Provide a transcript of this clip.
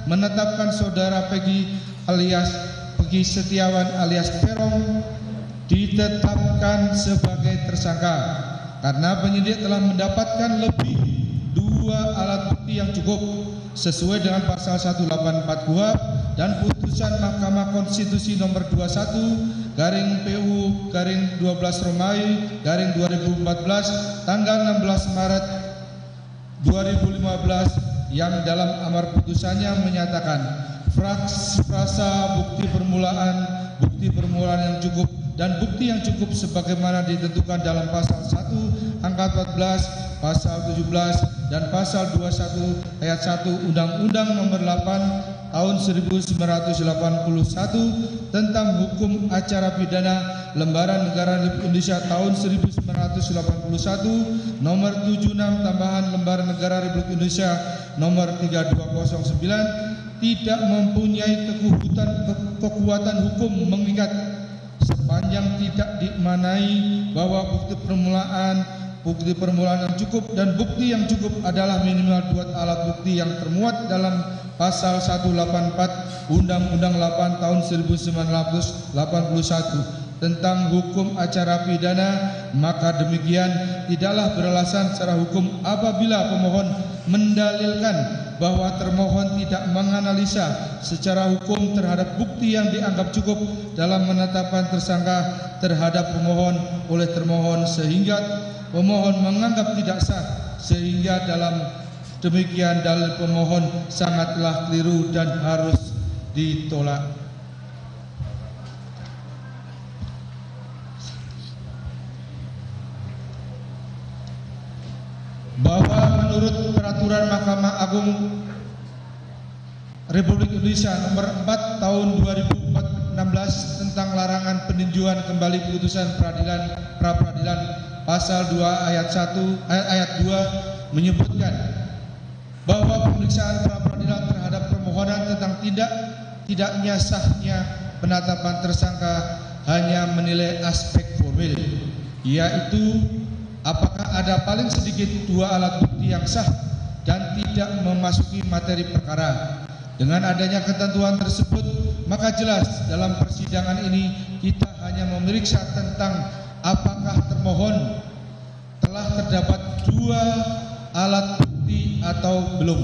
menetapkan saudara Peggy Setiawan alias Peron ditetapkan sebagai tersangka karena penyidik telah mendapatkan lebih 2 alat bukti yang cukup sesuai dengan pasal 184 KUHP dan putusan Mahkamah Konstitusi nomor 21/12 tanggal 16 Maret 2015 yang dalam amar putusannya menyatakan frasa bukti permulaan yang cukup dan bukti yang cukup sebagaimana ditentukan dalam pasal 1 angka 14, pasal 17 dan pasal 21 ayat 1 Undang-Undang nomor 8 tahun 1981 tentang hukum acara pidana Lembaran Negara Republik Indonesia tahun 1981 nomor 76 tambahan Lembaran Negara Republik Indonesia nomor 3209 tidak mempunyai kekuatan hukum mengikat sepanjang tidak dimaknai bahwa bukti permulaan yang cukup dan bukti yang cukup adalah minimal 2 alat bukti yang termuat dalam pasal 184 Undang-Undang 8 tahun 1981 tentang hukum acara pidana, maka demikian tidaklah beralasan secara hukum apabila pemohon mendalilkan bahwa termohon tidak menganalisa secara hukum terhadap bukti yang dianggap cukup dalam menetapkan tersangka terhadap pemohon oleh termohon sehingga pemohon menganggap tidak sah, sehingga dalam demikian dalil pemohon sangatlah keliru dan harus ditolak. Bahwa menurut peraturan Mahkamah Agung Republik Indonesia nomor 4 tahun 2016 tentang larangan peninjauan kembali putusan pra-peradilan pasal 2 ayat 2 menyebutkan bahwa pemeriksaan pra-peradilan terhadap permohonan tentang tidaknya sahnya penetapan tersangka hanya menilai aspek formil, yaitu apakah ada paling sedikit 2 alat bukti yang sah dan tidak memasuki materi perkara. Dengan adanya ketentuan tersebut, maka jelas dalam persidangan ini kita hanya memeriksa tentang apakah termohon telah terdapat 2 alat bukti atau belum.